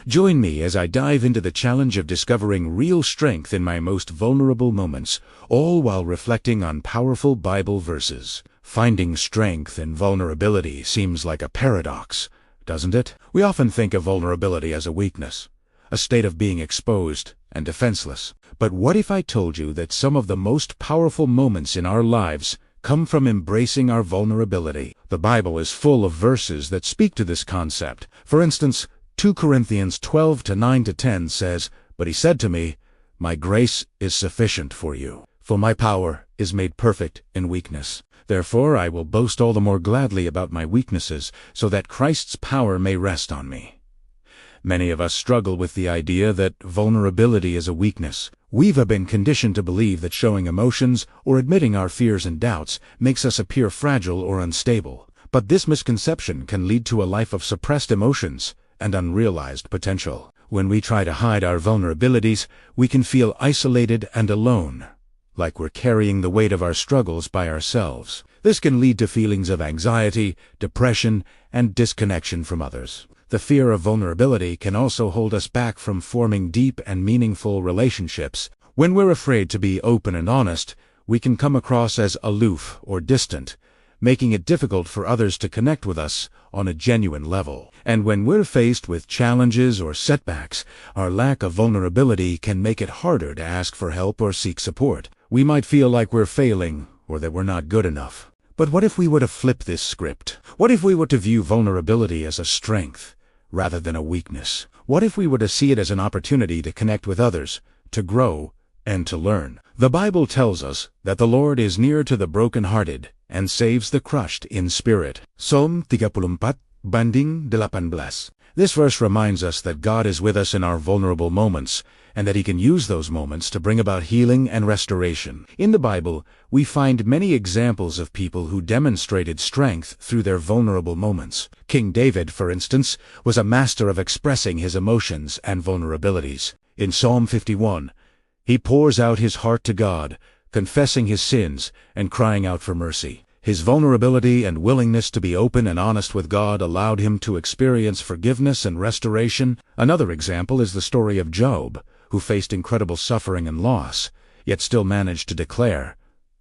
Join me as I dive into the challenge of discovering real strength in my most vulnerable moments, all while reflecting on powerful Bible verses. Finding strength in vulnerability seems like a paradox, doesn't it? We often think of vulnerability as a weakness, a state of being exposed and defenseless. But what if I told you that some of the most powerful moments in our lives come from embracing our vulnerability? The Bible is full of verses that speak to this concept. For instance, 2 Corinthians 12:9-10 says, "But he said to me, My grace is sufficient for you, for my power is made perfect in weakness. Therefore I will boast all the more gladly about my weaknesses, so that Christ's power may rest on me." Many of us struggle with the idea that vulnerability is a weakness. We've been conditioned to believe that showing emotions or admitting our fears and doubts makes us appear fragile or unstable. But this misconception can lead to a life of suppressed emotions and unrealized potential. When we try to hide our vulnerabilities, we can feel isolated and alone, like we're carrying the weight of our struggles by ourselves. This can lead to feelings of anxiety, depression, and disconnection from others. The fear of vulnerability can also hold us back from forming deep and meaningful relationships. When we're afraid to be open and honest, we can come across as aloof or distant, making it difficult for others to connect with us on a genuine level. And when we're faced with challenges or setbacks, our lack of vulnerability can make it harder to ask for help or seek support. We might feel like we're failing or that we're not good enough. But what if we were to flip this script? What if we were to view vulnerability as a strength rather than a weakness? What if we were to see it as an opportunity to connect with others, to grow, and to learn? The Bible tells us that the Lord is near to the brokenhearted and saves the crushed in spirit. Psalm 34, banding 18. This verse reminds us that God is with us in our vulnerable moments, and that He can use those moments to bring about healing and restoration. In the Bible, we find many examples of people who demonstrated strength through their vulnerable moments. King David, for instance, was a master of expressing his emotions and vulnerabilities. In Psalm 51, he pours out his heart to God, confessing his sins and crying out for mercy. His vulnerability and willingness to be open and honest with God allowed him to experience forgiveness and restoration. Another example is the story of Job, who faced incredible suffering and loss, yet still managed to declare,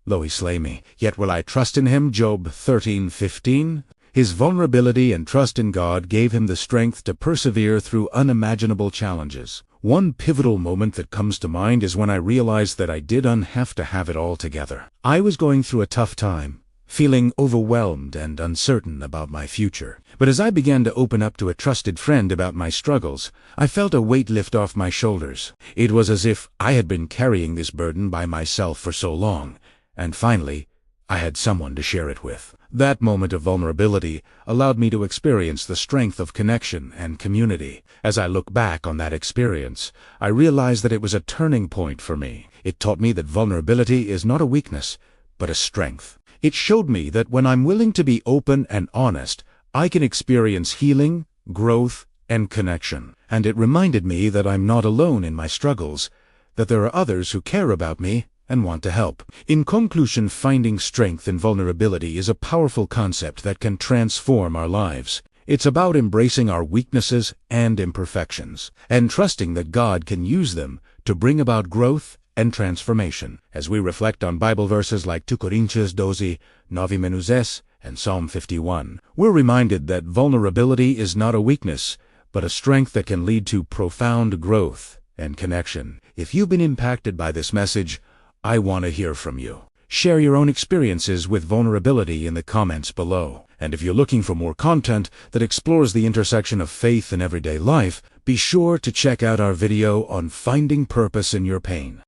"Though he slay me, yet will I trust in him." Job 13:15. His vulnerability and trust in God gave him the strength to persevere through unimaginable challenges. One pivotal moment that comes to mind is when I realized that I didn't have to have it all together. I was going through a tough time, feeling overwhelmed and uncertain about my future. But as I began to open up to a trusted friend about my struggles, I felt a weight lift off my shoulders. It was as if I had been carrying this burden by myself for so long, and finally, I had someone to share it with. That moment of vulnerability allowed me to experience the strength of connection and community. As I look back on that experience, I realized that it was a turning point for me. It taught me that vulnerability is not a weakness, but a strength. It showed me that when I'm willing to be open and honest, I can experience healing, growth, and connection. And it reminded me that I'm not alone in my struggles, that there are others who care about me and want to help. In conclusion, finding strength in vulnerability is a powerful concept that can transform our lives. It's about embracing our weaknesses and imperfections, and trusting that God can use them to bring about growth and transformation. As we reflect on Bible verses like 2 Corinthians 12:9 and Psalm 51, we're reminded that vulnerability is not a weakness, but a strength that can lead to profound growth and connection. If you've been impacted by this message, I want to hear from you. Share your own experiences with vulnerability in the comments below. And if you're looking for more content that explores the intersection of faith and everyday life, be sure to check out our video on finding purpose in your pain.